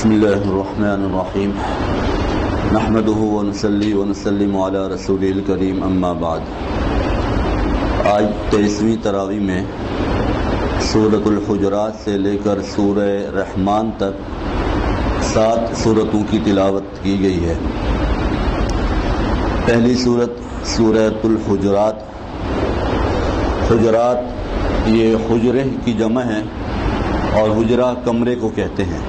بسم اللہ الرحمن الرحیم نحمده ونصلی ونسلم علی رسول الکریم اما بعد۔ آج 23ویں تراویح میں سورۃ الحجرات سے لے کر سورہ رحمان تک 7 سورتوں کی تلاوت کی گئی ہے۔ پہلی سورت سورۃ الحجرات۔ حجرات یہ حجرہ کی جمع ہے اور حجرہ کمرے کو کہتے ہیں۔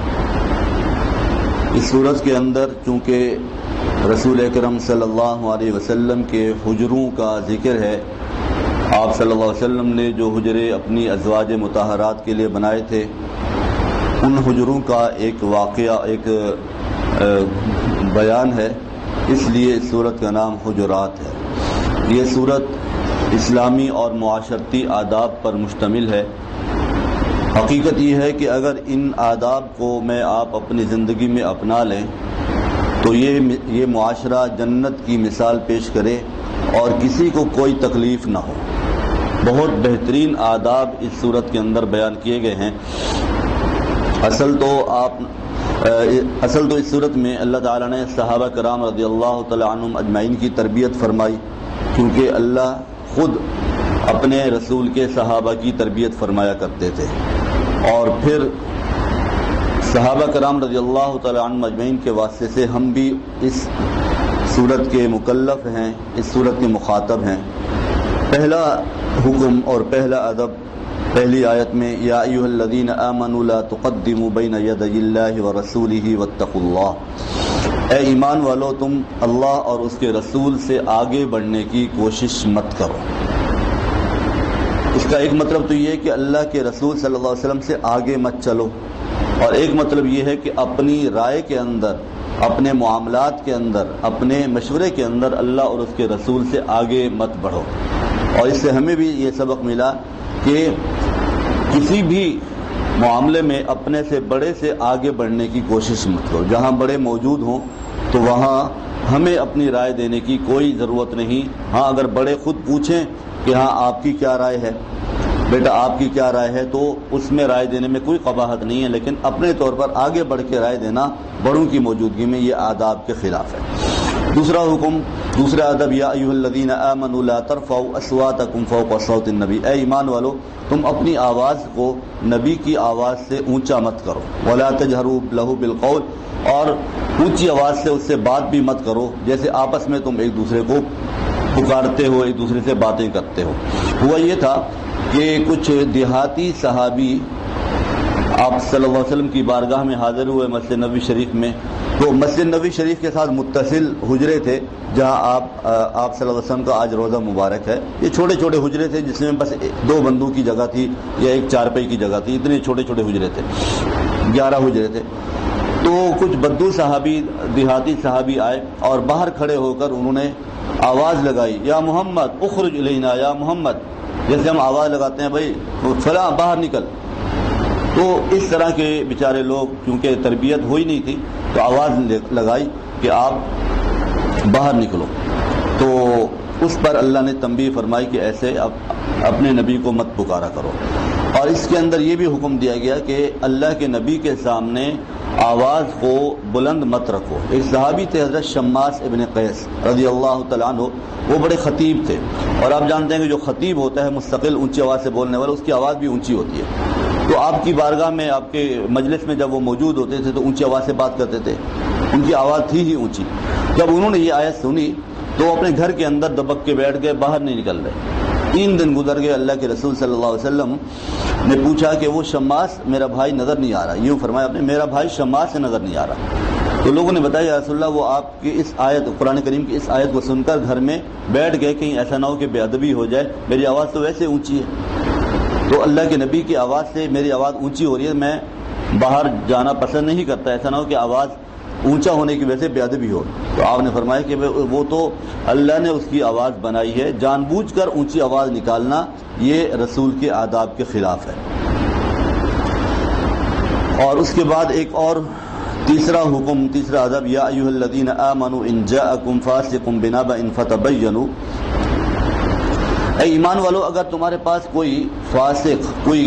اس سورت کے اندر چونکہ رسول اکرم صلی اللہ علیہ وسلم کے حجروں کا ذکر ہے، آپ صلی اللہ علیہ وسلم نے جو حجرے اپنی ازواج مطہرات کے لیے بنائے تھے، ان حجروں کا ایک واقعہ، ایک بیان ہے، اس لیے اس سورت کا نام حجرات ہے۔ یہ سورت اسلامی اور معاشرتی آداب پر مشتمل ہے۔ حقیقت یہ ہے کہ اگر ان آداب کو آپ اپنی زندگی میں اپنا لیں تو یہ معاشرہ جنت کی مثال پیش کرے اور کسی کو کوئی تکلیف نہ ہو۔ بہت بہترین آداب اس صورت کے اندر بیان کیے گئے ہیں۔ اصل تو اس صورت میں اللہ تعالیٰ نے صحابہ کرام رضی اللہ تعالیٰ عنہم اجمعین کی تربیت فرمائی، کیونکہ اللہ خود اپنے رسول کے صحابہ کی تربیت فرمایا کرتے تھے، اور پھر صحابہ کرام رضی اللہ تعالیٰ عنہم اجمعین کے واسطے سے ہم بھی اس صورت کے مکلف ہیں، اس صورت کے مخاطب ہیں۔ پہلا حکم اور پہلا ادب پہلی آیت میں یا ایھا الذین آمنوا لا تقدموا بین یدی اللہ ورسولہ واتقوا اللہ، اے ایمان والو تم اللہ اور اس کے رسول سے آگے بڑھنے کی کوشش مت کرو۔ اس کا ایک مطلب تو یہ ہے کہ اللہ کے رسول صلی اللہ علیہ وسلم سے آگے مت چلو، اور ایک مطلب یہ ہے کہ اپنی رائے کے اندر، اپنے معاملات کے اندر، اپنے مشورے کے اندر اللہ اور اس کے رسول سے آگے مت بڑھو۔ اور اس سے ہمیں بھی یہ سبق ملا کہ کسی بھی معاملے میں اپنے سے بڑے سے آگے بڑھنے کی کوشش مت کرو۔ جہاں بڑے موجود ہوں تو وہاں ہمیں اپنی رائے دینے کی کوئی ضرورت نہیں۔ ہاں اگر بڑے خود پوچھیں کہ ہاں آپ کی کیا رائے ہے، بیٹا آپ کی کیا رائے ہے، تو اس میں رائے دینے میں کوئی قباحت نہیں ہے، لیکن اپنے طور پر آگے بڑھ کے رائے دینا بڑوں کی موجودگی میں یہ آداب کے خلاف ہے۔ دوسرا حکم، دوسرا ادب یا ایھا الذین آمنوا لا ترفعوا اصواتکم فوق صوت النبی، اے ایمان والو تم اپنی آواز کو نبی کی آواز سے اونچا مت کرو، ولا تجہروا لہ بالقول، اور اونچی آواز سے اس سے بات بھی مت کرو جیسے آپس میں تم ایک دوسرے کو پکارتے ہو، ایک دوسرے سے باتیں کرتے ہو۔ ہوا یہ تھا کہ کچھ دیہاتی صحابی آپ صلی اللہ علیہ وسلم کی بارگاہ میں حاضر ہوئے مسجد نبوی شریف میں، تو مسجد نبوی شریف کے ساتھ متصل حجرے تھے جہاں آپ صلی اللہ علیہ وسلم کا آج روزہ مبارک ہے۔ یہ چھوٹے چھوٹے حجرے تھے جس میں بس 2 بندوں کی جگہ تھی یا ایک چارپائی کی جگہ تھی، اتنے چھوٹے چھوٹے حجرے تھے، 11 حجرے تھے۔ تو کچھ بدو صحابی، دیہاتی صحابی آئے اور باہر کھڑے ہو کر انہوں نے آواز لگائی، یا محمد اخرج الینا، یا محمد، جیسے ہم آواز لگاتے ہیں بھائی فلاں باہر نکل۔ تو اس طرح کے بیچارے لوگ، کیونکہ تربیت ہوئی نہیں تھی، تو آواز لگائی کہ آپ باہر نکلو۔ تو اس پر اللہ نے تنبیہ فرمائی کہ ایسے اپنے نبی کو مت پکارا کرو۔ اور اس کے اندر یہ بھی حکم دیا گیا کہ اللہ کے نبی کے سامنے آواز کو بلند مت رکھو۔ ایک صحابی تھے حضرت شماس ابن قیس رضی اللہ تعالیٰ عنہ، وہ بڑے خطیب تھے، اور آپ جانتے ہیں کہ جو خطیب ہوتا ہے مستقل اونچی آواز سے بولنے والا، اس کی آواز بھی اونچی ہوتی ہے۔ تو آپ کی بارگاہ میں، آپ کے مجلس میں جب وہ موجود ہوتے تھے تو اونچی آواز سے بات کرتے تھے، ان کی آواز تھی ہی اونچی۔ جب انہوں نے یہ آیت سنی تو اپنے گھر کے اندر دبک کے بیٹھ گئے، باہر نہیں نکل رہے۔ 3 دن گزر گئے، اللہ کے رسول صلی اللہ علیہ وسلم نے پوچھا کہ وہ شماس میرا بھائی نظر نہیں آ رہا، یوں فرمایا آپ نے، میرا بھائی شماس سے نظر نہیں آ رہا۔ تو لوگوں نے بتایا یا رسول اللہ وہ آپ کی اس آیت، قرآن کریم کی اس آیت کو سن کر گھر میں بیٹھ گئے، کہیں ایسا نہ ہو کہ بے ادبی ہو جائے، میری آواز تو ویسے اونچی ہے، تو اللہ کے نبی کی آواز سے میری آواز اونچی ہو رہی ہے، میں باہر جانا پسند نہیں کرتا، ایسا نہ ہو کہ آواز اونچا ہونے کی وجہ سے بے ادبی ہو۔ تو آپ نے فرمایا کہ وہ تو اللہ نے اس کی آواز بنائی ہے، جان بوجھ کر اونچی آواز نکالنا یہ رسول کے آداب کے خلاف ہے۔ اور اس کے بعد ایک اور تیسرا حکم، تیسرا ادب، یا ایھا الذین آمنوا ان جاءکم فاسق بنبأ فتبینوا، اے ایمان والو اگر تمہارے پاس کوئی فاسق، کوئی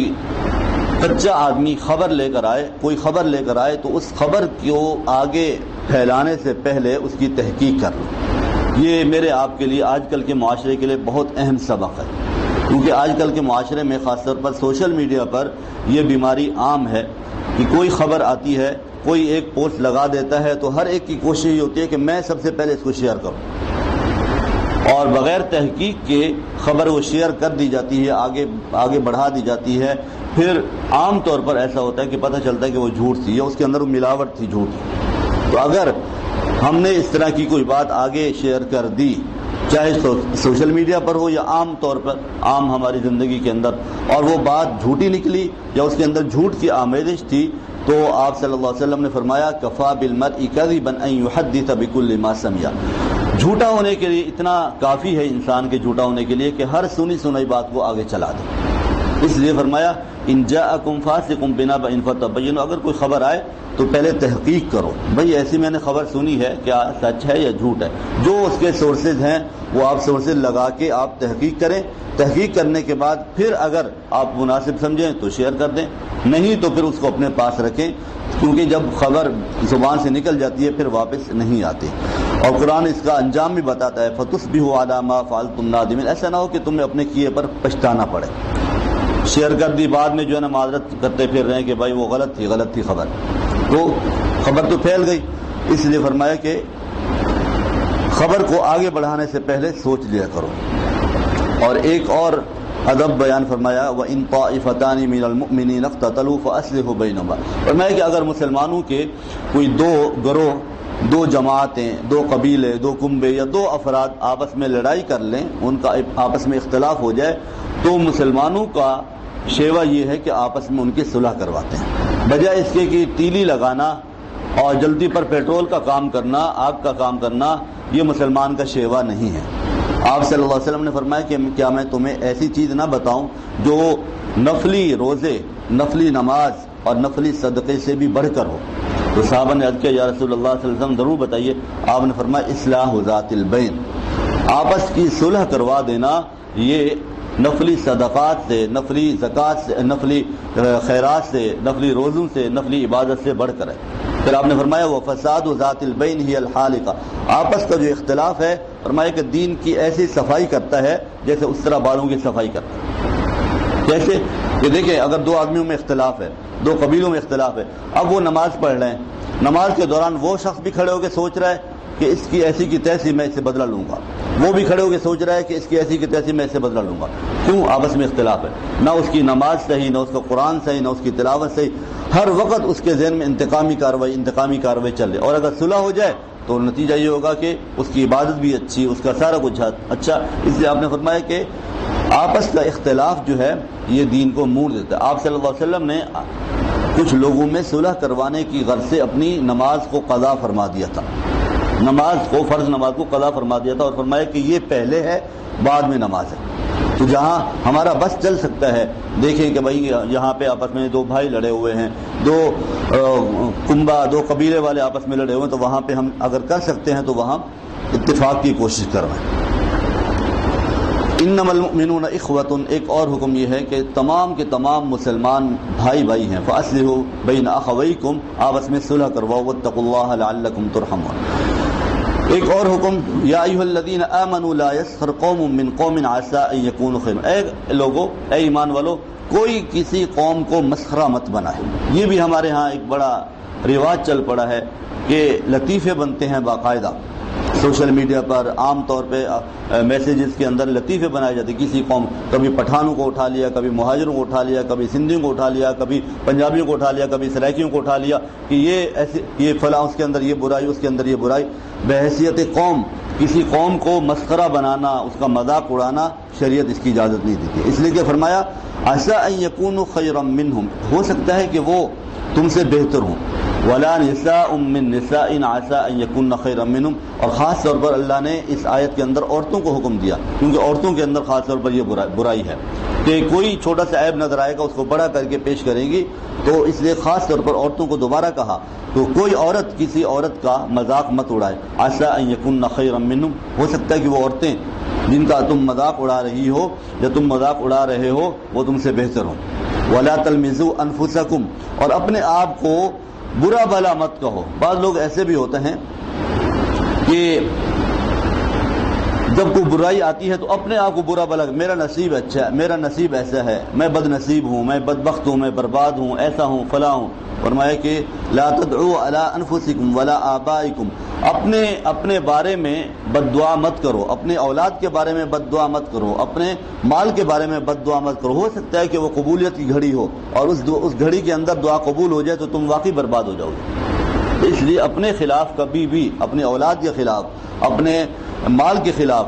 سچا آدمی خبر لے کر آئے، کوئی خبر لے کر آئے تو اس خبر کو آگے پھیلانے سے پہلے اس کی تحقیق کر لو۔ یہ میرے آپ کے لیے آج کل کے معاشرے کے لیے بہت اہم سبق ہے، کیونکہ آج کل کے معاشرے میں خاص طور پر سوشل میڈیا پر یہ بیماری عام ہے کہ کوئی خبر آتی ہے، کوئی ایک پوسٹ لگا دیتا ہے تو ہر ایک کی کوشش یہ ہوتی ہے کہ میں سب سے پہلے اس کو شیئر کروں، اور بغیر تحقیق کے خبر وہ شیئر کر دی جاتی ہے، آگے بڑھا دی جاتی ہے۔ پھر عام طور پر ایسا ہوتا ہے کہ پتہ چلتا ہے کہ وہ جھوٹ تھی یا اس کے اندر وہ ملاوٹ تھی، جھوٹ۔ تو اگر ہم نے اس طرح کی کوئی بات آگے شیئر کر دی، چاہے سوشل میڈیا پر ہو یا عام طور پر عام ہماری زندگی کے اندر، اور وہ بات جھوٹی نکلی یا اس کے اندر جھوٹ کی آمیزش تھی، تو آپ صلی اللہ علیہ وسلم نے فرمایا کفا بالمرء کذبا ان یحدث بکل ما سمع، جھوٹا ہونے کے لیے اتنا کافی ہے انسان کے جھوٹا ہونے کے لیے کہ ہر سنی سنائی بات کو آگے چلا دے۔ اس لیے فرمایا ان جاءکم فاسق بنبأ فتبینوا، اگر کوئی خبر آئے تو پہلے تحقیق کرو، بھئی ایسی میں نے خبر سنی ہے، کیا سچ ہے یا جھوٹ ہے؟ جو اس کے سورسز ہیں وہ آپ سورسز لگا کے آپ تحقیق کریں، تحقیق کرنے کے بعد پھر اگر آپ مناسب سمجھیں تو شیئر کر دیں، نہیں تو پھر اس کو اپنے پاس رکھیں، کیونکہ جب خبر زبان سے نکل جاتی ہے پھر واپس نہیں آتی۔ اور قرآن اس کا انجام بھی بتاتا ہے فَتُصْبِحُوا عَلَىٰ مَا فَعَلْتُمْ نَادِمِينَ، ایسا نہ ہو کہ تمہیں اپنے کیے پر پچھتانا پڑے۔ شیئر کر دی، بعد میں جو ہے نا معذرت کرتے پھر رہے ہیں کہ بھائی وہ غلط تھی خبر، تو خبر تو پھیل گئی۔ اس لیے فرمایا کہ خبر کو آگے بڑھانے سے پہلے سوچ لیا کرو۔ اور ایک اور ادب بیان فرمایا وَإِن طَائِفَتَانِ مِنَ الْمُؤْمِنِينَ اقْتَتَلُوا فَأَصْلِحُوا بَيْنَهُمَا، فرمایا کہ اگر مسلمانوں کے کوئی دو گروہ، دو جماعتیں، دو قبیلے، دو کنبے یا دو افراد آپس میں لڑائی کر لیں، ان کا آپس میں اختلاف ہو جائے، تو مسلمانوں کا شیوہ یہ ہے کہ آپس میں ان کی صلح کرواتے ہیں، بجائے اس کے کہ تیلی لگانا اور جلدی پر پیٹرول کا کام کرنا، آگ کا کام کرنا، یہ مسلمان کا شیوہ نہیں ہے۔ آپ صلی اللہ علیہ وسلم نے فرمایا کہ کیا میں تمہیں ایسی چیز نہ بتاؤں جو نفلی روزے، نفلی نماز اور نفلی صدقے سے بھی بڑھ کر ہو؟ تو صحابہ نے عرض کیا یا رسول اللہ صلی اللہ علیہ وسلم ضرور بتائیے۔ آپ نے فرمایا اصلاح ذات البین، آپس کی صلح کروا دینا، یہ نفلی صدقات سے، نفلی زکوٰۃ سے، نفلی خیرات سے، نفلی روزوں سے، نفلی عبادت سے بڑھ کر ہے۔ پھر آپ نے فرمایا وہ فساد و ذات البین ہی الحالقہ، آپس کا جو اختلاف ہے فرمایا کہ دین کی ایسی صفائی کرتا ہے جیسے اس طرح بالوں کی صفائی کرتا ہے۔ جیسے کہ دیکھیں اگر دو آدمیوں میں اختلاف ہے، دو قبیلوں میں اختلاف ہے، اب وہ نماز پڑھ رہے ہیں، نماز کے دوران وہ شخص بھی کھڑے ہو کے سوچ رہا ہے کہ اس کی ایسی کی تیسی میں اسے بدلہ لوں گا، وہ بھی کھڑے ہو کے سوچ رہا ہے کہ اس کی ایسی کی تیسی میں اسے بدلہ لوں گا۔ کیوں؟ آپس میں اختلاف ہے، نہ اس کی نماز صحیح، نہ اس کا قرآن صحیح، نہ اس کی تلاوت صحیح، ہر وقت اس کے ذہن میں انتقامی کارروائی چل رہی، اور اگر صلح ہو جائے تو نتیجہ یہ ہوگا کہ اس کی عبادت بھی اچھی، اس کا سارا کچھ اچھا۔ اس لیے آپ نے فرمایا کہ آپس کا اختلاف جو ہے یہ دین کو موڑ دیتا ہے۔ آپ صلی اللہ علیہ وسلم نے کچھ لوگوں میں صلح کروانے کی غرض سے اپنی نماز کو قضا فرما دیا تھا، فرض نماز کو قضا فرما دیا تھا، اور فرمایا کہ یہ پہلے ہے بعد میں نماز ہے۔ تو جہاں ہمارا بس چل سکتا ہے، دیکھیں کہ بھائی یہاں پہ آپس میں دو بھائی لڑے ہوئے ہیں، دو کنبہ، دو قبیلے والے آپس میں لڑے ہوئے ہیں، تو وہاں پہ ہم اگر کر سکتے ہیں تو وہاں اتفاق کی کوشش کروائیں۔ انما المؤمنون اخوۃ، ایک اور حکم یہ ہے کہ تمام کے تمام مسلمان بھائی ہیں، فاصلحوا بین اخویکم، آپس میں صلح کرواؤ، واتقوا اللہ لعلکم ترحمون۔ ایک اور حکم یا ایھا الذین آمنوا لا یسخر قوم من قوم عسى ان یکونوا خیرا، اے لوگو، اے ایمان والو، کوئی کسی قوم کو مسخرہ مت بنائے۔ یہ بھی ہمارے ہاں ایک بڑا رواج چل پڑا ہے کہ لطیفے بنتے ہیں باقاعدہ سوشل میڈیا پر، عام طور پہ میسیجز کے اندر لطیفے بنائے جاتے ہیں کسی قوم، کبھی پٹھانوں کو اٹھا لیا، کبھی مہاجروں کو اٹھا لیا، کبھی سندھیوں کو اٹھا لیا، کبھی پنجابیوں کو اٹھا لیا، کبھی سرائکیوں کو اٹھا لیا کہ یہ فلاں، اس کے اندر یہ برائی، اس کے اندر یہ برائی۔ بحیثیت قوم کسی قوم کو مسخرہ بنانا، اس کا مذاق اڑانا شریعت اس کی اجازت نہیں دیتی۔ اس لیے کہ فرمایا عسى ان یکونوا خیرا منہم، ہو سکتا ہے کہ وہ تم سے بہتر ہوں، ولا نساء من نساء عسى ان يكن خيرا منهم، اور خاص طور پر اللہ نے اس آیت کے اندر عورتوں کو حکم دیا، کیونکہ عورتوں کے اندر خاص طور پر یہ برائی ہے کہ کوئی چھوٹا سا عیب نظر آئے گا اس کو بڑا کر کے پیش کریں گی، تو اس لیے خاص طور پر عورتوں کو دوبارہ کہا تو کوئی عورت کسی عورت کا مذاق مت اڑائے۔ عسى ان يكن خيرا منهم، ہو سکتا ہے کہ وہ عورتیں جن کا تم مذاق اڑا رہی ہو یا تم مذاق اڑا رہے ہو وہ تم سے بہتر ہوں۔ ولا تلمزوا انفسکم، اور اپنے آپ کو برا بھلا مت کہو۔ بعض لوگ ایسے بھی ہوتے ہیں کہ جب کوئی برائی آتی ہے تو اپنے آپ کو برا بھلا، میرا نصیب اچھا ہے، میرا نصیب ایسا ہے، میں بد نصیب ہوں، میں بدبخت ہوں، میں برباد ہوں، ایسا ہوں، فلاں ہوں۔ فرمایا کہ لا تدعوا علی انفسکم ولا آبائکم، اپنے بارے میں بد دعا مت کرو، اپنے اولاد کے بارے میں بد دعا مت کرو، اپنے مال کے بارے میں بد دعا مت کرو۔ ہو سکتا ہے کہ وہ قبولیت کی گھڑی ہو اور اس گھڑی کے اندر دعا قبول ہو جائے تو تم واقعی برباد ہو جاؤ گے۔ اس لیے اپنے خلاف کبھی بھی، اپنے اولاد کے خلاف، اپنے مال کے خلاف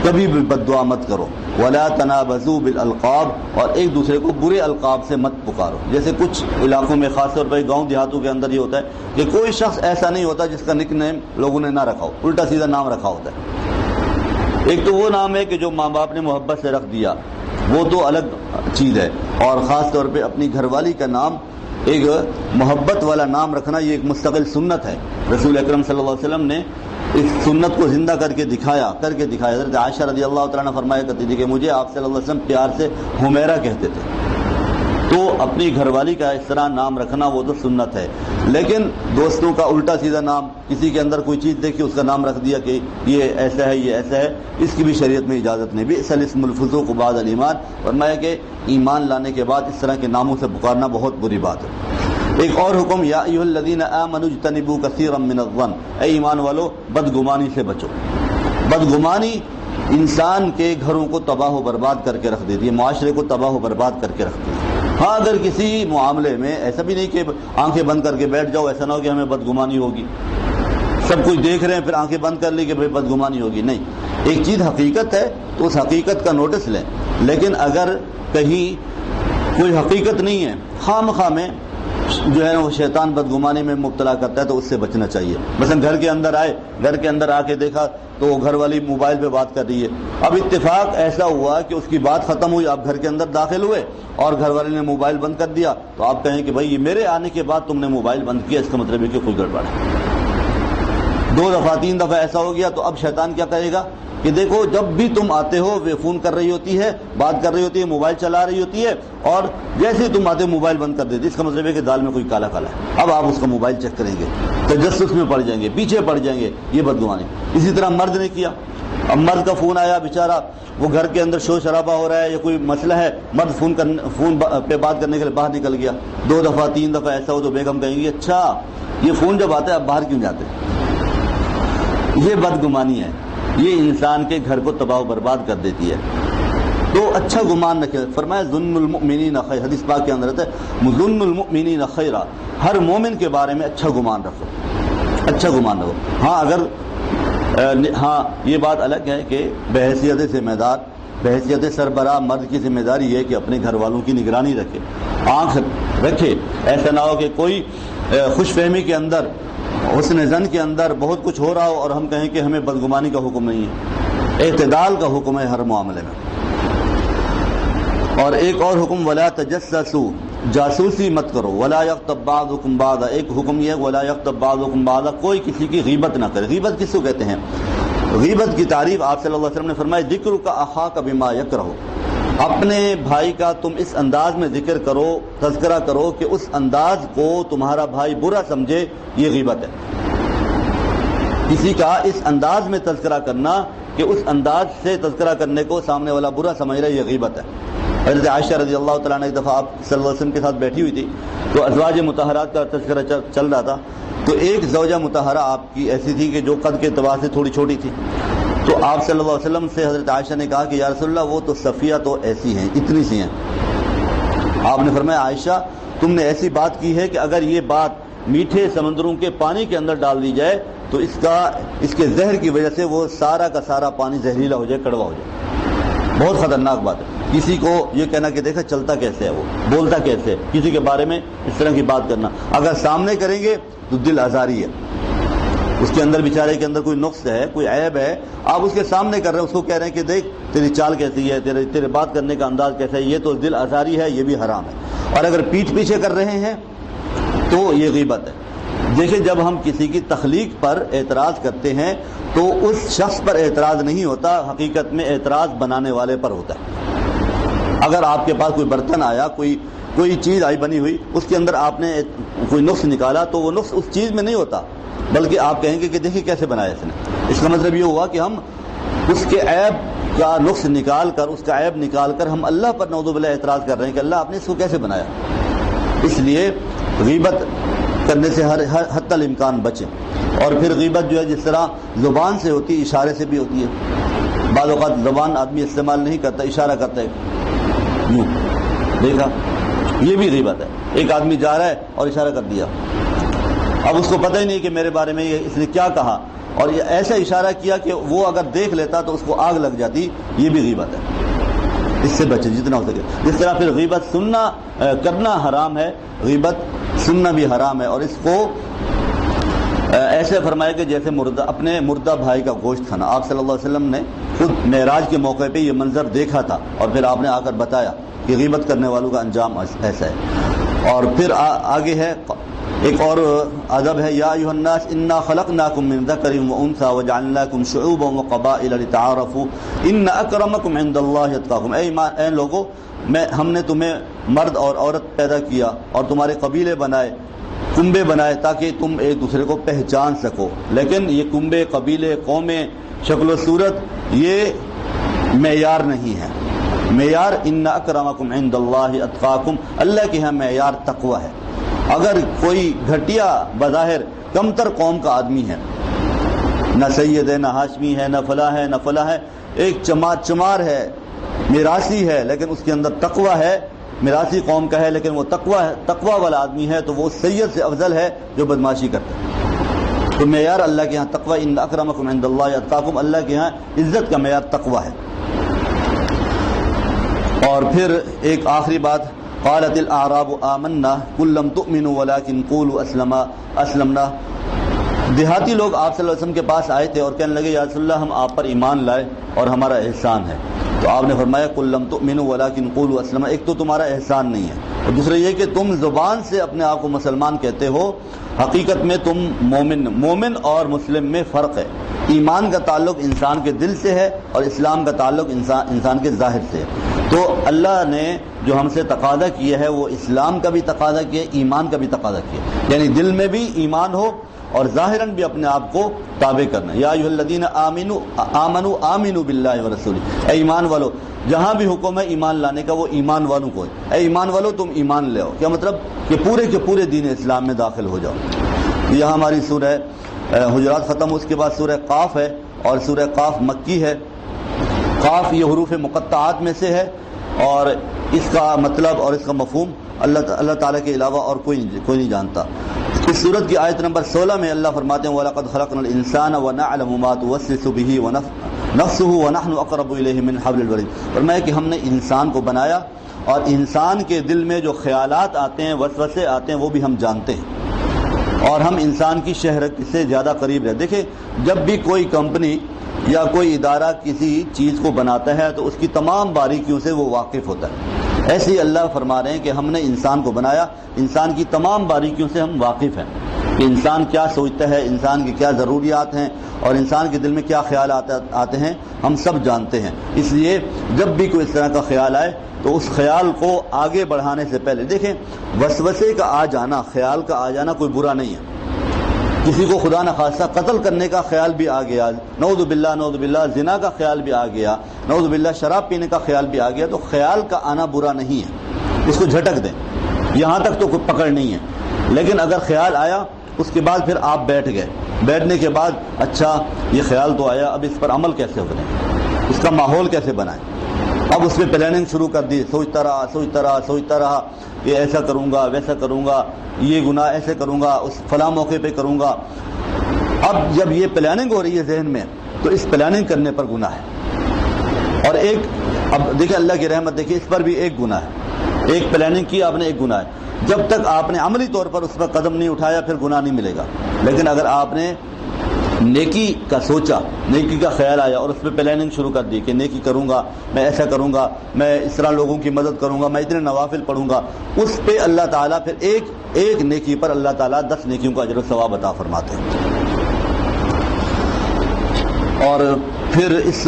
کبھی بھی بد دعا مت کرو۔ ولا تنابزوا بالالقاب، اور ایک دوسرے کو برے القاب سے مت پکارو۔ جیسے کچھ علاقوں میں، خاص طور پر گاؤں دیہاتوں کے اندر یہ ہوتا ہے کہ کوئی شخص ایسا نہیں ہوتا جس کا نک نیم لوگوں نے نہ رکھا ہو، الٹا سیدھا نام رکھا ہوتا ہے۔ ایک تو وہ نام ہے کہ جو ماں باپ نے محبت سے رکھ دیا، وہ تو الگ چیز ہے، اور خاص طور پہ اپنی گھر والی کا نام ایک محبت والا نام رکھنا، یہ ایک مستقل سنت ہے۔ رسول اکرم صلی اللہ علیہ وسلم نے اس سنت کو زندہ کر کے دکھایا۔ حضرت عائشہ رضی اللہ تعالیٰ عنہ فرمایا کرتی تھی کہ مجھے آپ صلی اللہ علیہ وسلم پیار سے حمیرہ کہتے تھے۔ تو اپنی گھر والی کا اس طرح نام رکھنا وہ تو سنت ہے، لیکن دوستوں کا الٹا سیدھا نام، کسی کے اندر کوئی چیز دیکھی اس کا نام رکھ دیا کہ یہ ایسا ہے، یہ ایسا ہے، اس کی بھی شریعت میں اجازت نہیں۔ بئس الاسم الفسوق بعد الایمان، فرمایا کہ ایمان لانے کے بعد اس طرح کے ناموں سے پکارنا بہت بری بات ہے۔ ایک اور حکم، یا ایھا الذین آمنوا اجتنبوا کثیرا من الظن، اے ایمان والو بدگمانی سے بچو۔ بدگمانی انسان کے گھروں کو تباہ و برباد کر کے رکھ دیتی ہے، معاشرے کو تباہ و برباد کر کے رکھتی ہے۔ ہاں اگر کسی معاملے میں ایسا بھی نہیں کہ آنکھیں بند کر کے بیٹھ جاؤ، ایسا نہ ہو کہ ہمیں بدگمانی ہوگی، سب کچھ دیکھ رہے ہیں پھر آنکھیں بند کر لی کہ بھائی بدگمانی ہوگی، نہیں۔ ایک چیز حقیقت ہے تو اس حقیقت کا نوٹس لیں، لیکن اگر کہیں کوئی حقیقت نہیں ہے، خواہ مخواہ میں جو ہے وہ شیطان بدگمانی میں مبتلا کرتا ہے تو اس سے بچنا چاہیے۔ مثلا گھر کے اندر آئے، گھر کے اندر آ کے دیکھا تو گھر والی موبائل پہ بات کر رہی ہے، اب اتفاق ایسا ہوا کہ اس کی بات ختم ہوئی، آپ گھر کے اندر داخل ہوئے اور گھر والے نے موبائل بند کر دیا، تو آپ کہیں کہ بھائی یہ میرے آنے کے بعد تم نے موبائل بند کیا، اس کا مطلب ہے کہ کوئی گڑبڑ ہے۔ 2 دفعہ 3 دفعہ ایسا ہو گیا تو اب شیطان کیا کہے گا کہ دیکھو جب بھی تم آتے ہو وہ فون کر رہی ہوتی ہے، بات کر رہی ہوتی ہے، موبائل چلا رہی ہوتی ہے، اور جیسے ہی تم آتے ہو موبائل بند کر دیتی، اس کا مطلب ہے کہ دال میں کوئی کالا کالا ہے۔ اب آپ اس کا موبائل چیک کریں گے، تجسس میں پڑ جائیں گے، پیچھے پڑ جائیں گے، یہ بدگمانی۔ اسی طرح مرد نے کیا، اب مرد کا فون آیا، بیچارہ وہ گھر کے اندر شور شرابہ ہو رہا ہے یا کوئی مسئلہ ہے، مرد فون پہ بات کرنے کے لیے باہر نکل گیا، 2 دفعہ 3 دفعہ ایسا ہو تو بیگم کہیں گی اچھا یہ فون جب آتا ہے اب باہر کیوں جاتے؟ یہ بدگمانی ہے، یہ انسان کے گھر کو تباہ و برباد کر دیتی ہے۔ تو اچھا گمان رکھے، فرمایا ظن المؤمنین خیر، حدیث پاک کے اندر ہے ظن المؤمنین خیرا، ہر مومن کے بارے میں اچھا گمان رکھو، اچھا گمان رکھو۔ ہاں یہ بات الگ ہے کہ بحیثیت ذمہ دار، بحیثیت سربراہ مرد کی ذمہ داری ہے کہ اپنے گھر والوں کی نگرانی رکھے، آنکھ رکھے، ایسا نہ ہو کہ کوئی خوش فہمی کے اندر، حسن زن کے اندر بہت کچھ ہو رہا ہو اور ہم کہیں کہ ہمیں بدگمانی کا حکم نہیں ہے۔ اعتدال کا حکم ہے ہر معاملے میں۔ اور ایک اور حکم، ولا تجسسوا، جاسوسی مت کرو، ولا یغتب بعضکم بعضا، ایک حکم یہ ہے ولا یغتب بعضکم بعضا، کوئی کسی کی غیبت نہ کرے۔ غیبت کس کو کہتے ہیں؟ غیبت کی تعریف آپ صلی اللہ علیہ وسلم نے فرمایا ذکرک اخاک بما یکرہ، اپنے بھائی کا تم اس انداز میں ذکر کرو، تذکرہ کرو کہ اس انداز کو تمہارا بھائی برا سمجھے، یہ غیبت ہے۔ کسی کا اس انداز میں تذکرہ کرنا کہ اس انداز سے تذکرہ کرنے کو سامنے والا برا سمجھ رہا ہے، یہ غیبت ہے۔ حضرت عائشہ رضی اللہ تعالیٰ عنہ ایک دفعہ آپ صلی اللہ علیہ وسلم کے ساتھ بیٹھی ہوئی تھی تو ازواج مطہرات کا تذکرہ چل رہا تھا، تو ایک زوجہ مطہرہ آپ کی ایسی تھی کہ جو قد کے اعتبار سے تھوڑی چھوٹی تھی، تو آپ صلی اللہ علیہ وسلم سے حضرت عائشہ نے کہا کہ یا رسول اللہ وہ تو صفیہ تو ایسی ہیں، اتنی سی ہیں۔ آپ نے فرمایا عائشہ تم نے ایسی بات کی ہے کہ اگر یہ بات میٹھے سمندروں کے پانی کے اندر ڈال دی جائے تو اس کے زہر کی وجہ سے وہ سارا کا سارا پانی زہریلا ہو جائے، کڑوا ہو جائے۔ بہت خطرناک بات ہے کسی کو یہ کہنا کہ دیکھا چلتا کیسے ہے، وہ بولتا کیسے ہے، کسی کے بارے میں اس طرح کی بات کرنا، اگر سامنے کریں گے تو دل آزاری ہے، اس کے اندر بیچارے کے اندر کوئی نقص ہے، کوئی عیب ہے، آپ اس کے سامنے کر رہے ہیں، اس کو کہہ رہے ہیں کہ دیکھ تیری چال کیسی ہے، تیرے بات کرنے کا انداز کیسا ہے، یہ تو دل آزاری ہے، یہ بھی حرام ہے۔ اور اگر پیٹھ پیچھے کر رہے ہیں تو یہ غیبت ہے۔ دیکھیں جب ہم کسی کی تخلیق پر اعتراض کرتے ہیں تو اس شخص پر اعتراض نہیں ہوتا، حقیقت میں اعتراض بنانے والے پر ہوتا ہے۔ اگر آپ کے پاس کوئی برتن آیا، کوئی کوئی چیز آئی بنی ہوئی، اس کے اندر آپ نے کوئی نقص نکالا تو وہ نقص اس چیز میں نہیں ہوتا، بلکہ آپ کہیں گے کہ دیکھیے کیسے بنایا اس نے۔ اس کا مطلب یہ ہوا کہ ہم اس کے عیب کا نقص نکال کر، اس کا عیب نکال کر ہم اللہ پر نعوذ باللہ اعتراض کر رہے ہیں کہ اللہ آپ نے اس کو کیسے بنایا۔ اس لیے غیبت کرنے سے ہر حتی الامکان بچیں۔ اور پھر غیبت جو ہے جس طرح زبان سے ہوتی ہے، اشارے سے بھی ہوتی ہے۔ بعض اوقات زبان آدمی استعمال نہیں کرتا، اشارہ کرتا ہے، یوں دیکھا، یہ بھی غیبت ہے۔ ایک آدمی جا رہا ہے اور اشارہ کر دیا، اب اس کو پتہ ہی نہیں کہ میرے بارے میں اس نے کیا کہا، اور یہ ایسا اشارہ کیا کہ وہ اگر دیکھ لیتا تو اس کو آگ لگ جاتی، یہ بھی غیبت ہے۔ اس سے بچے جتنا ہو سکے۔ جس طرح پھر غیبت سننا کرنا حرام ہے، غیبت سننا بھی حرام ہے، اور اس کو ایسے فرمایا کہ جیسے اپنے مردہ بھائی کا گوشت کھانا۔ آپ صلی اللہ علیہ وسلم نے خود معراج کے موقع پہ یہ منظر دیکھا تھا، اور پھر آپ نے آ کر بتایا کہ غیبت کرنے والوں کا انجام ایسا ہے۔ اور پھر آگے ہے ایک اور ادب ہے، یا ایھا الناس انا خلقناکم من ذکر وانثی وجعلناکم شعوبا وقبائل لتعارفوا ان اکرمکم عند اللہ اتقاکم۔ اے لوگوں، ہم نے تمہیں مرد اور عورت پیدا کیا اور تمہارے قبیلے بنائے، کنبے بنائے، تاکہ تم ایک دوسرے کو پہچان سکو۔ لیکن یہ کنبے، قبیلے، قومیں، شکل و صورت یہ معیار نہیں ہے۔ معیار ان اکرمکم عند اللہ اتقاکم، اللہ کے ہاں معیار تقوی ہے۔ اگر کوئی گھٹیا بظاہر کمتر قوم کا آدمی ہے، نہ سید ہے، نہ ہاشمی ہے، نہ فلاں ہے، نہ فلاں ہے، ایک چمار ہے، میراثی ہے، لیکن اس کے اندر تقوی ہے، میراثی قوم کا ہے لیکن وہ تقوی والا آدمی ہے، تو وہ سید سے افضل ہے جو بدماشی کرتا ہے۔ تو معیار اللہ کے ہاں تقوی، ان اکرمکم عند اللہ اتقاکم، اللہ کے ہاں عزت کا معیار تقوی ہے۔ اور پھر ایک آخری بات، قالت الاعراب آمنا قل لم تؤمنوا ولكن قولوا اسلمنا۔ دیہاتی لوگ آپ صلی اللہ علیہ وسلم کے پاس آئے تھے اور کہنے لگے یا رسول اللہ ہم آپ پر ایمان لائے اور ہمارا احسان ہے۔ تو آپ نے فرمایا قل لم تؤمنوا ولكن قولوا اسلمنا، ایک تو تمہارا احسان نہیں ہے، اور دوسرا یہ کہ تم زبان سے اپنے آپ کو مسلمان کہتے ہو، حقیقت میں تم مومن اور مسلم میں فرق ہے۔ ایمان کا تعلق انسان کے دل سے ہے اور اسلام کا تعلق انسان کے ظاہر سے ہے۔ تو اللہ نے جو ہم سے تقاضا کیا ہے وہ اسلام کا بھی تقاضا کیا، ایمان کا بھی تقاضا کیا، یعنی دل میں بھی ایمان ہو اور ظاہراً بھی اپنے آپ کو تابع کرنا۔ یا ایھا الذین آمنوا آمنوا باللہ ورسولہ، اے ایمان والو، جہاں بھی حکم ہے ایمان لانے کا وہ ایمان والوں کو ہے۔ اے ایمان والو تم ایمان لے آؤ، کیا مطلب کہ پورے کے پورے دین اسلام میں داخل ہو جاؤ۔ یہاں ہماری سورہ حجرات ختم، اس کے بعد سورہ قاف ہے، اور سورہ قاف مکی ہے۔ قاف یہ حروف مقطعات میں سے ہے، اور اس کا مطلب اور اس کا مفہوم اللہ تعالیٰ کے علاوہ اور کوئی نہیں جانتا۔ اس سورت کی آیت نمبر 16 میں اللہ فرماتے ہیں وَلَقَدْ خَلَقْنَا الْإِنسَانَ وَنَعْلَمُ مَا تُوَسْوِسُ بِهِ نَفْسُهُ وَنَحْنُ أَقْرَبُ إِلَيْهِ مِنْ حَبْلِ الْوَرِيدِ۔ فرمایا کہ ہم نے انسان کو بنایا اور انسان کے دل میں جو خیالات آتے ہیں، وسوسے آتے ہیں، وہ بھی ہم جانتے ہیں، اور ہم انسان کی شہرت سے زیادہ قریب رہے۔ دیکھیں، جب بھی کوئی کمپنی یا کوئی ادارہ کسی چیز کو بناتا ہے تو اس کی تمام باریکیوں سے وہ واقف ہوتا ہے۔ ایسے ہی اللہ فرما رہے ہیں کہ ہم نے انسان کو بنایا، انسان کی تمام باریکیوں سے ہم واقف ہیں، کہ انسان کیا سوچتا ہے، انسان کی کیا ضروریات ہیں، اور انسان کے دل میں کیا خیال آتے ہیں، ہم سب جانتے ہیں۔ اس لیے جب بھی کوئی اس طرح کا خیال آئے تو اس خیال کو آگے بڑھانے سے پہلے دیکھیں، وسوسے کا آ جانا، خیال کا آ جانا کوئی برا نہیں ہے۔ کسی کو خدا نخواستہ قتل کرنے کا خیال بھی آ گیا، نعوذ باللہ زنا کا خیال بھی آ گیا، نعوذ باللہ شراب پینے کا خیال بھی آ گیا، تو خیال کا آنا برا نہیں ہے، اس کو جھٹک دیں، یہاں تک تو کوئی پکڑ نہیں ہے۔ لیکن اگر خیال آیا اس کے بعد پھر آپ بیٹھ گئے، بیٹھنے کے بعد اچھا یہ خیال تو آیا، اب اس پر عمل کیسے کریں، اس کا ماحول کیسے بنائیں، اب اس میں پلاننگ شروع کر دی، سوچتا رہا کہ ایسا کروں گا، ویسا کروں گا، یہ گناہ ایسے کروں گا، اس فلاں موقع پہ کروں گا۔ اب جب یہ پلاننگ ہو رہی ہے ذہن میں تو اس پلاننگ کرنے پر گناہ ہے۔ اور ایک اب دیکھیں اللہ کی رحمت، دیکھیں اس پر بھی ایک گناہ ہے، ایک پلاننگ کی آپ نے، ایک گناہ ہے۔ جب تک آپ نے عملی طور پر اس پر قدم نہیں اٹھایا پھر گناہ نہیں ملے گا، لیکن اگر آپ نے نیکی کا سوچا، نیکی کا خیال آیا اور اس پہ پلاننگ شروع کر دی کہ نیکی کروں گا، میں ایسا کروں گا، میں اس طرح لوگوں کی مدد کروں گا، میں اتنے نوافل پڑھوں گا، اس پہ اللہ تعالیٰ پھر ایک نیکی پر اللہ تعالیٰ 10 نیکیوں کا اجر و ثواب عطا فرماتے ہیں۔ اور پھر اس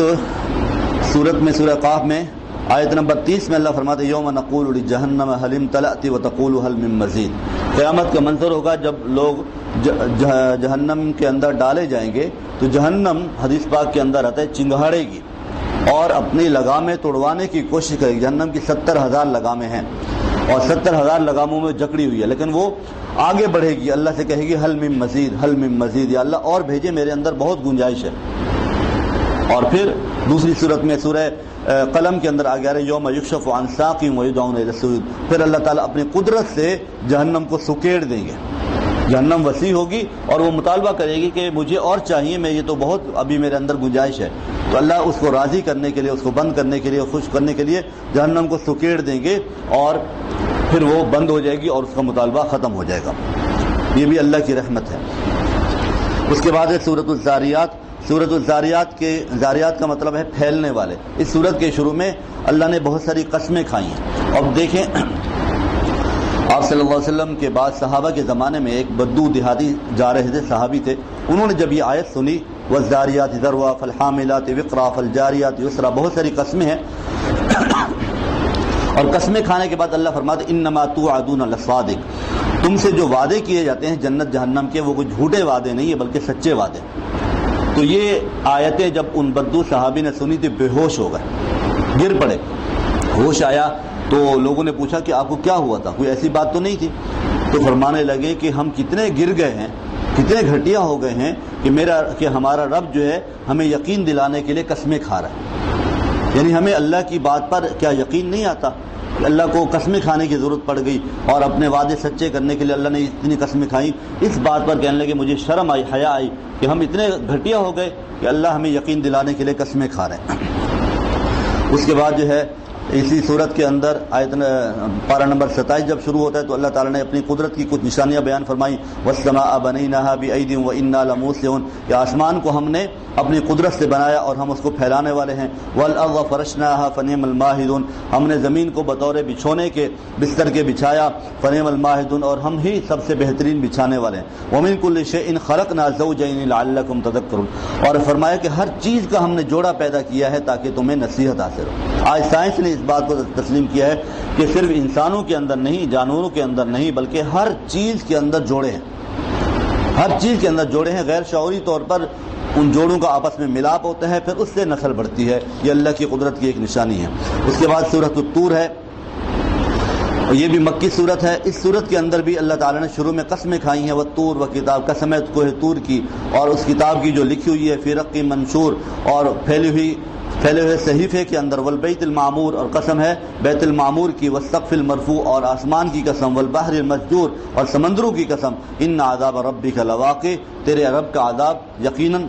سورت میں، سورہ قاف میں آیت نمبر 30 میں اللہ فرماتے ہیں یوم نقول لجہنم هل امتلأت وتقول هل من مزید. قیامت کا منظر ہوگا جب لوگ جہنم کے اندر ڈالے جائیں گے تو جہنم حدیث پاک کے اندر آتا ہے چنگھاڑے گی اور اپنی لگامیں توڑوانے کی کوشش کرے گی. جہنم کی 70,000 لگامیں ہیں اور 70,000 لگاموں میں جکڑی ہوئی ہے، لیکن وہ آگے بڑھے گی، اللہ سے کہے گی حل من مزید، حل من مزید، یا اللہ اور بھیجے، میرے اندر بہت گنجائش ہے. اور پھر دوسری صورت میں سورہ قلم کے اندر آگے آ رہے یوم یکشف عن ساق ویدعون الی السجود، پھر اللہ تعالیٰ اپنی قدرت سے جہنم کو سکیڑ دیں گے. جہنم وسیع ہوگی اور وہ مطالبہ کرے گی کہ مجھے اور چاہیے، میں یہ تو بہت ابھی میرے اندر گنجائش ہے. تو اللہ اس کو راضی کرنے کے لیے، اس کو بند کرنے کے لیے، خوش کرنے کے لیے جہنم کو سکیڑ دیں گے اور پھر وہ بند ہو جائے گی اور اس کا مطالبہ ختم ہو جائے گا. یہ بھی اللہ کی رحمت ہے. اس کے بعد ہے سورۃ الزاریات. سورۃ الزاریات کا مطلب ہے پھیلنے والے. اس سورت کے شروع میں اللہ نے بہت ساری قسمیں کھائی ہیں. اب دیکھیں آپ صلی اللہ علیہ وسلم کے بعد صحابہ کے زمانے میں ایک بدو دیہاتی جا رہے تھے، صحابی تھے. انہوں نے جب یہ آیت سنی والزاریات ذروا فالحاملات وقرا فالجاریات یسرا، بہت ساری قسمیں ہیں، اور قسمیں کھانے کے بعد اللہ فرماتے انما توعدون لصادق، تم سے جو وعدے کیے جاتے ہیں جنت جہنم کے وہ کوئی جھوٹے وعدے نہیں ہے بلکہ سچے وعدے. تو یہ آیتیں جب ان بدو صحابی نے سنی تھی بے ہوش ہو گئے، گر پڑے. ہوش آیا تو لوگوں نے پوچھا کہ آپ کو کیا ہوا تھا، کوئی ایسی بات تو نہیں تھی؟ تو فرمانے لگے کہ ہم کتنے گر گئے ہیں، کتنے گھٹیا ہو گئے ہیں کہ ہمارا رب جو ہے ہمیں یقین دلانے کے لیے قسمیں کھا رہا ہے. یعنی ہمیں اللہ کی بات پر کیا یقین نہیں آتا؟ اللہ کو قسمیں کھانے کی ضرورت پڑ گئی اور اپنے وعدے سچے کرنے کے لیے اللہ نے اتنی قسمیں کھائیں. اس بات پر کہنے لگے مجھے شرم آئی، حیا آئی کہ ہم اتنے گھٹیا ہو گئے کہ اللہ ہمیں یقین دلانے کے لیے قسمیں کھا رہے ہیں. اس کے بعد جو ہے اسی صورت کے اندر آیت پارہ نمبر 27 جب شروع ہوتا ہے تو اللہ تعالیٰ نے اپنی قدرت کی کچھ نشانیاں بیان فرمائیں. وَالسَّمَاءَ بَنَيْنَاهَا بِأَيْدٍ وَإِنَّا لَمُوسِعُونَ، کہ آسمان کو ہم نے اپنی قدرت سے بنایا اور ہم اس کو پھیلانے والے ہیں. وَالْأَرْضَ فَرَشْنَاهَا فَنِعْمَ الْمَاهِدُونَ، ہم نے زمین کو بطور بچھونے کے بستر کے بچھایا. فَنِعْمَ الْمَاهِدُونَ، اور ہم ہی سب سے بہترین بچھانے والے ہیں. وَمِن كُلِّ شَيْءٍ خَلَقْنَا زَوْجَيْنِ لَعَلَّكُمْ تَذَكَّرُونَ، اور فرمایا کہ ہر چیز کا ہم نے جوڑا پیدا کیا ہے تاکہ تمہیں نصیحت حاصل ہو. آج سائنس نے اس بات کو تسلیم کیا ہے کہ صرف انسانوں کے اندر نہیں، جانوروں کے اندر نہیں، بلکہ ہر چیز کے اندر جوڑے ہیں، ہر چیز کے اندر جوڑے ہیں. غیر شعوری طور پر ان جوڑوں کا آپس میں ملاپ ہوتا ہے، پھر اس سے نسل بڑھتی ہے. یہ اللہ کی قدرت کی ایک نشانی ہے. اس کے بعد سورۃ الطور ہے، یہ بھی مکی صورت ہے. اس صورت کے اندر بھی اللہ تعالیٰ نے شروع میں قسمیں کھائی ہیں. والطور و کتاب، قسم ہے کوہ طور کی اور اس کتاب کی جو لکھی ہوئی ہے فی رق منشور، اور پھیلے ہوئے صحیفے کے اندر. والبیت المعمور، اور قسم ہے بیت المعمور کی. والسقف المرفوع، اور آسمان کی قسم. والبحر المسجور، اور سمندروں کی قسم. ان عذاب ربک لواقع، تیرے رب کا عذاب یقیناً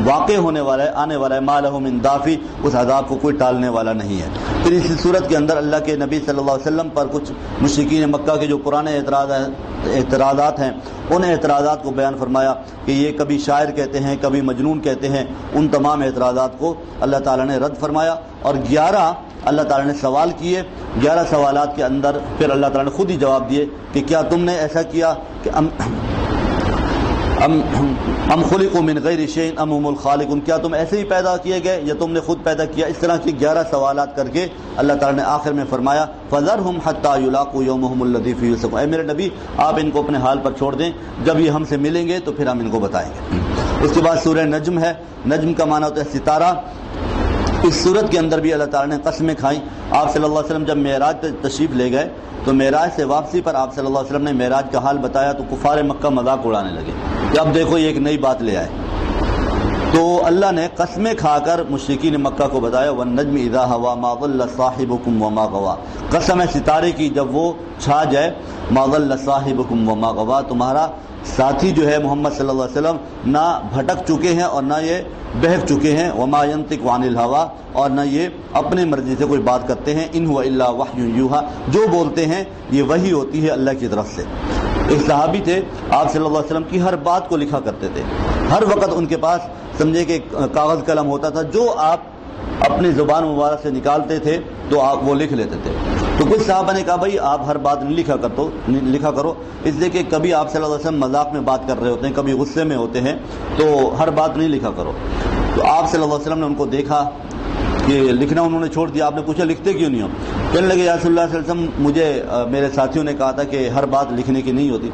واقع ہونے والا ہے، آنے والا ہے. ما لہ من دافع، اس عذاب کو کوئی ٹالنے والا نہیں ہے. پھر اسی صورت کے اندر اللہ کے نبی صلی اللہ علیہ وسلم پر کچھ مشرکین مکہ کے جو پرانے اعتراضات ہیں، ان اعتراضات کو بیان فرمایا کہ یہ کبھی شاعر کہتے ہیں، کبھی مجنون کہتے ہیں. ان تمام اعتراضات کو اللہ تعالیٰ نے رد فرمایا اور 11 اللہ تعالیٰ نے سوال کیے. 11 سوالات کے اندر پھر اللہ تعالیٰ نے خود ہی جواب دیے کہ کیا تم نے ایسا کیا کہ ام خلقوا من غیر شیء ام هم الخالقون، کیا تم ایسے ہی پیدا کیے گئے یا تم نے خود پیدا کیا؟ اس طرح کی 11 سوالات کر کے اللہ تعالیٰ نے آخر میں فرمایا فَذَرْهُمْ حَتَّى يُلَاقُوا يَوْمَهُمُ الَّذِي فِيهِ يُوعَدُونَ، اے میرے نبی آپ ان کو اپنے حال پر چھوڑ دیں، جب یہ ہم سے ملیں گے تو پھر ہم ان کو بتائیں گے. اس کے بعد سورہ نجم ہے. نجم کا معنی ہوتا ہے ستارہ. اس صورت کے اندر بھی اللہ تعالیٰ نے قسمیں کھائیں. آپ صلی اللہ علیہ وسلم جب معراج پہ تشریف لے گئے تو معراج سے واپسی پر آپ صلی اللہ علیہ وسلم نے معراج کا حال بتایا تو کفار مکہ مذاق اڑانے لگے کہ اب دیکھو یہ ایک نئی بات لے آئے. تو اللہ نے قسمیں کھا کر مشرکین مکہ کو بتایا والنجم اذا ہوا ما ضل صاحبکم وما غوا، قسم ہے ستارے کی جب وہ چھا جائے، ما ضل صاحبکم وما غوا، تمہارا ساتھی جو ہے محمد صلی اللہ علیہ وسلم نہ بھٹک چکے ہیں اور نہ یہ بہک چکے ہیں. وما ينطق عن الهوى، اور نہ یہ اپنی مرضی سے کوئی بات کرتے ہیں. ان هو الا وحی یوحى، جو بولتے ہیں یہ وحی ہوتی ہے اللہ کی طرف سے. ایک صحابی تھے، آپ صلی اللہ علیہ وسلم کی ہر بات کو لکھا کرتے تھے. ہر وقت ان کے پاس سمجھے کہ کاغذ قلم ہوتا تھا، جو آپ اپنی زبان مبارک سے نکالتے تھے تو آپ وہ لکھ لیتے تھے. تو کچھ صحابہ نے کہا بھائی آپ ہر بات نہیں لکھا کرو، اس لیے کہ کبھی آپ صلی اللہ علیہ وسلم مذاق میں بات کر رہے ہوتے ہیں، کبھی غصے میں ہوتے ہیں، تو ہر بات نہیں لکھا کرو. تو آپ صلی اللہ علیہ وسلم نے ان کو دیکھا کہ لکھنا انہوں نے چھوڑ دیا. آپ نے پوچھا لکھتے کیوں نہیں ہو؟ کہنے لگے یا رسول اللہ صلی اللہ علیہ وسلم مجھے میرے ساتھیوں نے کہا تھا کہ ہر بات لکھنے کی نہیں ہوتی.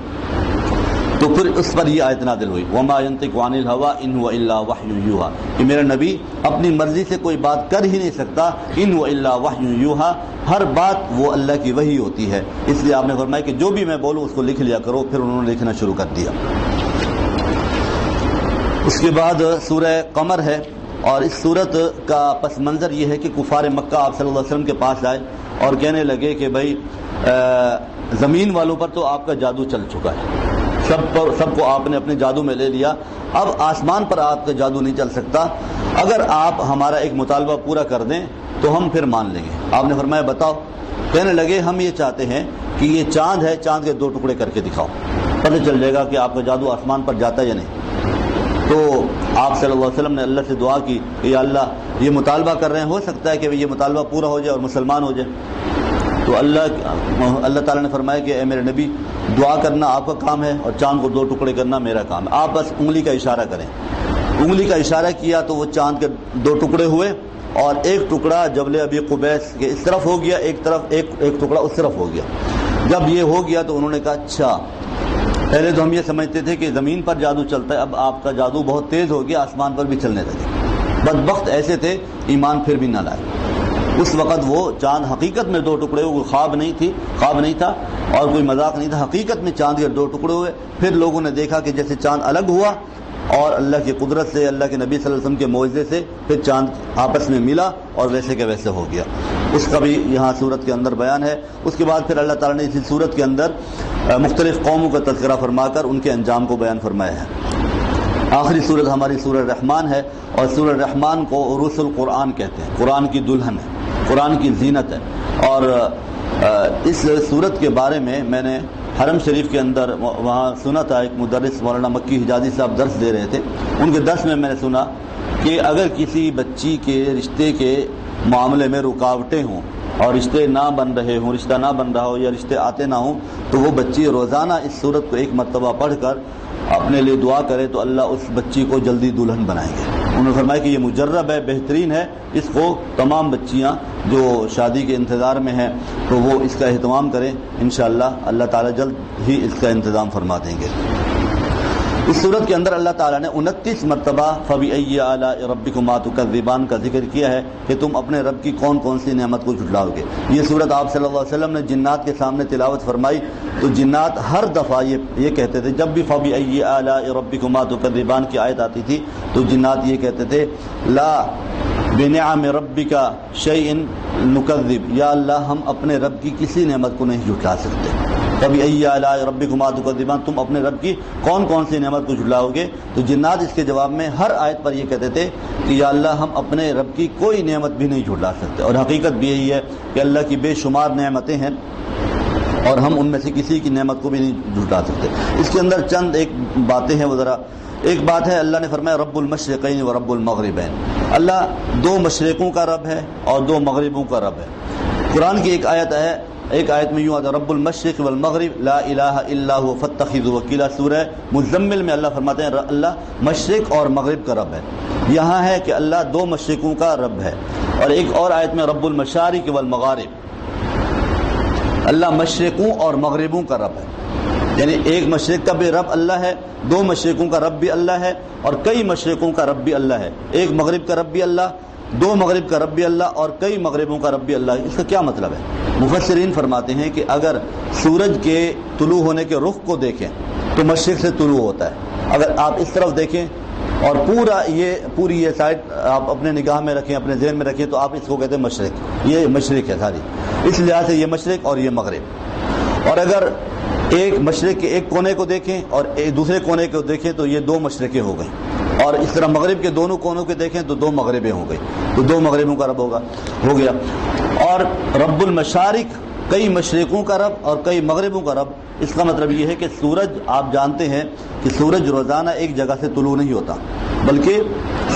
تو پھر اس پر یہ آیت نازل ہوئی وما ينطق عن الهوى ان هو الا وحی یوحى کہ میرا نبی اپنی مرضی سے کوئی بات کر ہی نہیں سکتا. ان هو الا وحی یوحى ہر بات وہ اللہ کی وحی ہوتی ہے. اس لیے آپ نے فرمایا کہ جو بھی میں بولوں اس کو لکھ لیا کرو. پھر انہوں نے لکھنا شروع کر دیا. اس کے بعد سورہ قمر ہے اور اس صورت کا پس منظر یہ ہے کہ کفار مکہ آپ صلی اللہ علیہ وسلم کے پاس آئے اور کہنے لگے کہ بھائی زمین والوں پر تو آپ کا جادو چل چکا ہے, سب کو آپ نے اپنے جادو میں لے لیا, اب آسمان پر آپ کا جادو نہیں چل سکتا. اگر آپ ہمارا ایک مطالبہ پورا کر دیں تو ہم پھر مان لیں گے. آپ نے فرمایا بتاؤ. کہنے لگے ہم یہ چاہتے ہیں کہ یہ چاند ہے, چاند کے 2 ٹکڑے کر کے دکھاؤ, پتہ چل جائے گا کہ آپ کا جادو آسمان پر جاتا ہے یا نہیں. تو آپ صلی اللہ علیہ وسلم نے اللہ سے دعا کی کہ یا اللہ یہ مطالبہ کر رہے ہیں, ہو سکتا ہے کہ یہ مطالبہ پورا ہو جائے اور مسلمان ہو جائے. تو اللہ تعالیٰ نے فرمایا کہ اے میرے نبی دعا کرنا آپ کا کام ہے اور چاند کو 2 ٹکڑے کرنا میرا کام ہے. آپ بس انگلی کا اشارہ کریں. انگلی کا اشارہ کیا تو وہ چاند کے 2 ٹکڑے ہوئے اور ایک ٹکڑا جبل ابی قبیس کے اس طرف ہو گیا, ایک طرف ایک ٹکڑا اس طرف ہو گیا. جب یہ ہو گیا تو انہوں نے کہا اچھا پہلے تو ہم یہ سمجھتے تھے کہ زمین پر جادو چلتا ہے, اب آپ کا جادو بہت تیز ہو گیا, آسمان پر بھی چلنے لگے. بدبخت ایسے تھے ایمان پھر بھی نہ لائے. اس وقت وہ چاند حقیقت میں 2 ٹکڑے ہوئے, خواب نہیں تھا اور کوئی مذاق نہیں تھا, حقیقت میں چاند کے 2 ٹکڑے ہوئے. پھر لوگوں نے دیکھا کہ جیسے چاند الگ ہوا اور اللہ کی قدرت سے, اللہ کے نبی صلی اللہ علیہ وسلم کے معجزے سے پھر چاند آپس میں ملا اور ویسے کے ویسے ہو گیا. اس کا بھی یہاں صورت کے اندر بیان ہے. اس کے بعد پھر اللہ تعالیٰ نے اسی صورت کے اندر مختلف قوموں کا تذکرہ فرما کر ان کے انجام کو بیان فرمایا ہے. آخری صورت ہماری سورہ رحمان ہے اور سورہ رحمان کو عروس القرآن کہتے ہیں. قرآن کی دلہن ہے, قرآن کی زینت ہے. اور اس صورت کے بارے میں نے حرم شریف کے اندر وہاں سنا تھا, ایک مدرس مولانا مکی حجازی صاحب درس دے رہے تھے. ان کے درس میں نے سنا کہ اگر کسی بچی کے رشتے کے معاملے میں رکاوٹیں ہوں اور رشتے نہ بن رہے ہوں, رشتہ نہ بن رہا ہو یا رشتے آتے نہ ہوں, تو وہ بچی روزانہ اس صورت کو 1 مرتبہ پڑھ کر اپنے لیے دعا کرے تو اللہ اس بچی کو جلدی دلہن بنائیں گے. انہوں نے فرمایا کہ یہ مجرب ہے, بہترین ہے. اس کو تمام بچیاں جو شادی کے انتظار میں ہیں تو وہ اس کا اہتمام کریں. انشاءاللہ اللہ تعالیٰ جلد ہی اس کا انتظام فرما دیں گے. اس صورت کے اندر اللہ تعالیٰ نے 29 مرتبہ فَبِأَيِّ آلَاءِ رَبِّكُمَا تُكَذِّبَانِ کا ذکر کیا ہے کہ تم اپنے رب کی کون کون سی نعمت کو جھٹلاؤ گے. یہ صورت آپ صلی اللہ علیہ وسلم نے جنات کے سامنے تلاوت فرمائی تو جنات ہر دفعہ یہ کہتے تھے, جب بھی فَبِأَيِّ آلَاءِ رَبِّكُمَا تُكَذِّبَانِ کی آیت آتی تھی تو جنات یہ کہتے تھے لا بنعم ربک شیء نکذب, یا اللہ ہم اپنے رب کی کسی نعمت کو نہیں جھٹلا سکتے. فَبِأَيِّ آلَاءِ رَبِّكُمَا تُكَذِّبَانِ تم اپنے رب کی کون کون سی نعمت کو جھٹلاؤ گے. تو جنات اس کے جواب میں ہر آیت پر یہ کہتے تھے کہ یا اللہ ہم اپنے رب کی کوئی نعمت بھی نہیں جھٹلا سکتے. اور حقیقت بھی یہی ہے کہ اللہ کی بے شمار نعمتیں ہیں اور ہم ان میں سے کسی کی نعمت کو بھی نہیں جھٹلا سکتے. اس کے اندر چند ایک باتیں ہیں, وہ ذرا ایک بات ہے, اللہ نے فرمایا رب المشرقین و رب المغربین. اللہ 2 مشرقوں کا رب ہے اور 2 مغربوں کا رب ہے. قرآن کی ایک آیت میں یوں آتا ہے رب المشرق والمغرب لا الہ الا هو فاتخذوا وکیلا. سورہ مزمل میں اللہ فرماتے ہیں اللہ مشرق اور مغرب کا رب ہے. یہاں ہے کہ اللہ 2 مشرقوں کا رب ہے. اور ایک اور آیت میں رب المشارق والمغارب, اللہ مشرقوں اور مغربوں کا رب ہے. یعنی ایک مشرق کا بھی رب اللہ ہے, 2 مشرقوں کا رب بھی اللہ ہے اور کئی مشرقوں کا رب بھی اللہ ہے. ایک مغرب کا رب بھی اللہ, 2 مغرب کا رب بھی اللہ اور کئی مغربوں کا رب بھی اللہ. اس کا کیا مطلب ہے؟ مفسرین فرماتے ہیں کہ اگر سورج کے طلوع ہونے کے رخ کو دیکھیں تو مشرق سے طلوع ہوتا ہے. اگر آپ اس طرف دیکھیں اور پوری یہ سائڈ آپ اپنے نگاہ میں رکھیں, اپنے ذہن میں رکھیں, تو آپ اس کو کہتے ہیں مشرق. یہ مشرق ہے ساری, اس لحاظ سے یہ مشرق اور یہ مغرب. اور اگر ایک مشرق کے ایک کونے کو دیکھیں اور دوسرے کونے کو دیکھیں تو یہ 2 مشرقیں ہو گئیں. اور اس طرح مغرب کے دونوں کونوں کے دیکھیں تو 2 مغربیں ہو گئی, تو 2 مغربوں کا رب ہو گیا. اور رب المشارق کئی مشرقوں کا رب اور کئی مغربوں کا رب. اس کا مطلب یہ ہے کہ سورج, آپ جانتے ہیں کہ سورج روزانہ ایک جگہ سے طلوع نہیں ہوتا, بلکہ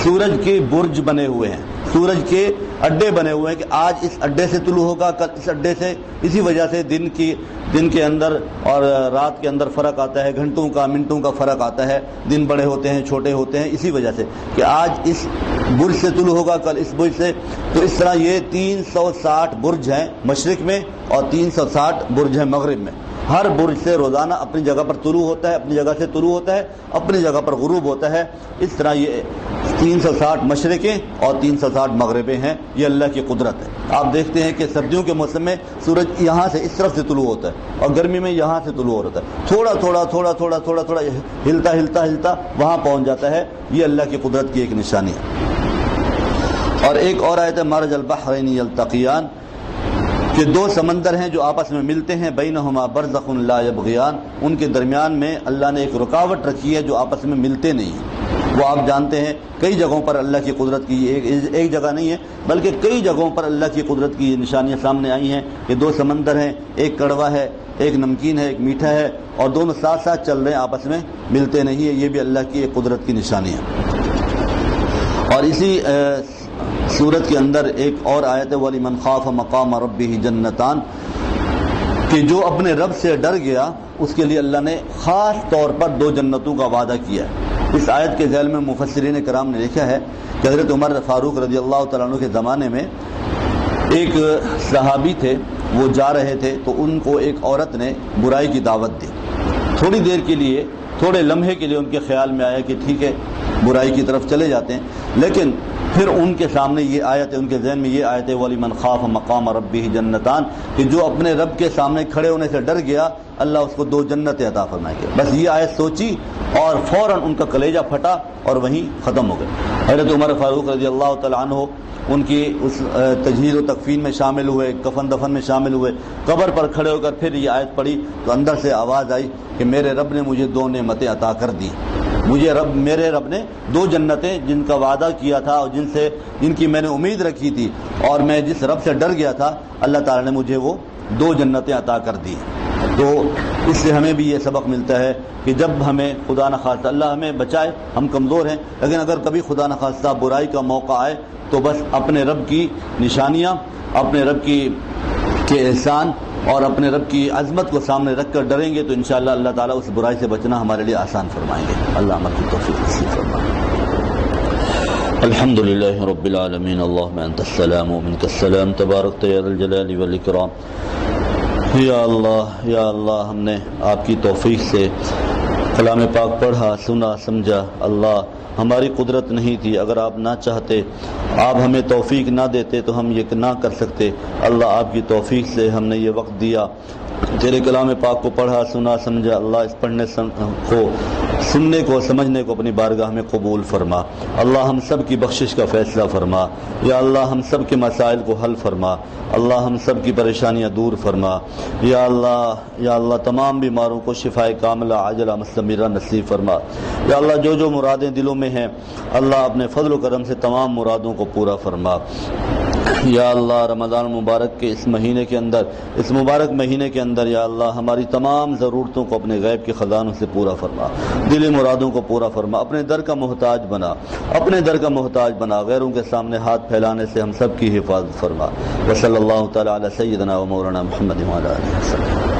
سورج کے برج بنے ہوئے ہیں. سورج کے اڈے بنے ہوئے ہیں کہ آج اس اڈے سے طلوع ہوگا، کل اس اڈے سے. اسی وجہ سے دن کے اندر اور رات کے اندر فرق آتا ہے، گھنٹوں کا منٹوں کا فرق آتا ہے، دن بڑے ہوتے ہیں چھوٹے ہوتے ہیں، اسی وجہ سے کہ آج اس برج سے طلوع ہوگا کل اس برج سے. تو اس طرح یہ 360 برج ہیں مشرق میں اور 360 برج ہیں مغرب میں. ہر برج سے روزانہ اپنی جگہ پر طلوع ہوتا ہے، اپنی جگہ سے طلوع ہوتا ہے، اپنی جگہ پر غروب ہوتا ہے. اس طرح یہ 360 مشرقیں اور 360 مغربیں ہیں. یہ اللہ کی قدرت ہے. آپ دیکھتے ہیں کہ سردیوں کے موسم میں سورج یہاں سے اس طرف سے طلوع ہوتا ہے اور گرمی میں یہاں سے طلوع ہوتا ہے. تھوڑا تھوڑا ہلتا وہاں پہنچ جاتا ہے. یہ اللہ کی قدرت کی ایک نشانی ہے. اور ایک اور آیت ہے مرج البحرین یلتقیان، کہ دو سمندر ہیں جو آپس میں ملتے ہیں، بینہما برزخ لا یبغیان، ان کے درمیان میں اللہ نے ایک رکاوٹ رکھی ہے جو آپس میں ملتے نہیں ہیں. وہ آپ جانتے ہیں کئی جگہوں پر اللہ کی قدرت کی ایک جگہ نہیں ہے بلکہ کئی جگہوں پر اللہ کی قدرت کی نشانیاں سامنے آئی ہیں کہ دو سمندر ہیں، ایک کڑوا ہے، ایک نمکین ہے، ایک میٹھا ہے، اور دونوں ساتھ ساتھ چل رہے ہیں، آپس میں ملتے نہیں ہیں. یہ بھی اللہ کی ایک قدرت کی نشانی ہے. اور اسی سورت کے اندر ایک اور آیت ہے وَلِمَنْ خَافَ مَقَامَ رَبِّهِ جَنَّتَانِ، کہ جو اپنے رب سے ڈر گیا اس کے لیے اللہ نے خاص طور پر 2 جنتوں کا وعدہ کیا ہے. اس آیت کے ذیل میں مفسرین کرام نے لکھا ہے کہ حضرت عمر فاروق رضی اللہ تعالیٰ عنہ کے زمانے میں ایک صحابی تھے، وہ جا رہے تھے تو ان کو ایک عورت نے برائی کی دعوت دی. تھوڑی دیر کے لیے، تھوڑے لمحے کے لیے ان کے خیال میں آیا کہ ٹھیک ہے برائی کی طرف چلے جاتے ہیں، لیکن پھر ان کے سامنے یہ آیت ہے، ان کے ذہن میں یہ آیت ہے وَلِمَنْ خَافَ مَقَامَ رَبِّهِ جَنَّتَانِ، کہ جو اپنے رب کے سامنے کھڑے ہونے سے ڈر گیا اللہ اس کو 2 جنتیں عطا فرمائے گا. بس یہ آیت سوچی اور فوراً ان کا کلیجہ پھٹا اور وہیں ختم ہو گئے. حضرت عمر فاروق رضی اللہ تعالیٰ عنہ ان کی اس تجہیز و تکفین میں شامل ہوئے، کفن دفن میں شامل ہوئے، قبر پر کھڑے ہو کر پھر یہ آیت پڑھی تو اندر سے آواز آئی کہ میرے رب نے مجھے 2 نعمتیں عطا کر دی. میرے رب نے 2 جنتیں جن کا وعدہ کیا تھا اور جن کی میں نے امید رکھی تھی اور میں جس رب سے ڈر گیا تھا، اللہ تعالیٰ نے مجھے وہ 2 جنتیں عطا کر دی. تو اس سے ہمیں بھی یہ سبق ملتا ہے کہ جب ہمیں خدا نخواستہ، اللہ ہمیں بچائے، ہم کمزور ہیں، لیکن اگر کبھی خدا نخواستہ برائی کا موقع آئے تو بس اپنے رب کی نشانیاں، اپنے رب کے احسان اور اپنے رب کی عظمت کو سامنے رکھ کر ڈریں گے تو انشاءاللہ اللہ تعالیٰ اس برائی سے بچنا ہمارے لیے آسان فرمائیں گے. اللہ ہماری توفیق نصیب فرمائے. الحمدللہ رب العالمین، اللہم انت السلام ومنک السلام، تبارکت یا ذا الجلال والاکرام. یا اللہ ہم نے آپ کی توفیق سے کلام پاک پڑھا، سنا، سمجھا. اللہ ہماری قدرت نہیں تھی، اگر آپ نہ چاہتے، آپ ہمیں توفیق نہ دیتے تو ہم یہ نہ کر سکتے. اللہ آپ کی توفیق سے ہم نے یہ وقت دیا، تیرے کلام پاک کو پڑھا، سنا، سمجھا. اللہ اس پڑھنے کو، سننے کو، سمجھنے کو اپنی بارگاہ میں قبول فرما. اللہ ہم سب کی بخشش کا فیصلہ فرما. یا اللہ ہم سب کے مسائل کو حل فرما. اللہ ہم سب کی پریشانیاں دور فرما. یا اللہ تمام بیماروں کو شفائے کاملہ عاجلہ مستمرہ نصیب فرما. یا اللہ جو مرادیں دلوں میں ہیں اللہ اپنے فضل و کرم سے تمام مرادوں کو پورا فرما. یا اللہ رمضان مبارک کے اس مبارک مہینے کے اندر یا اللہ ہماری تمام ضرورتوں کو اپنے غیب کے خزانوں سے پورا فرما. دلی مرادوں کو پورا فرما. اپنے در کا محتاج بنا. غیروں کے سامنے ہاتھ پھیلانے سے ہم سب کی حفاظت فرما. وصلی اللہ تعالی علی سیدنا و مولانا محمد وعلی آلہ وسلم.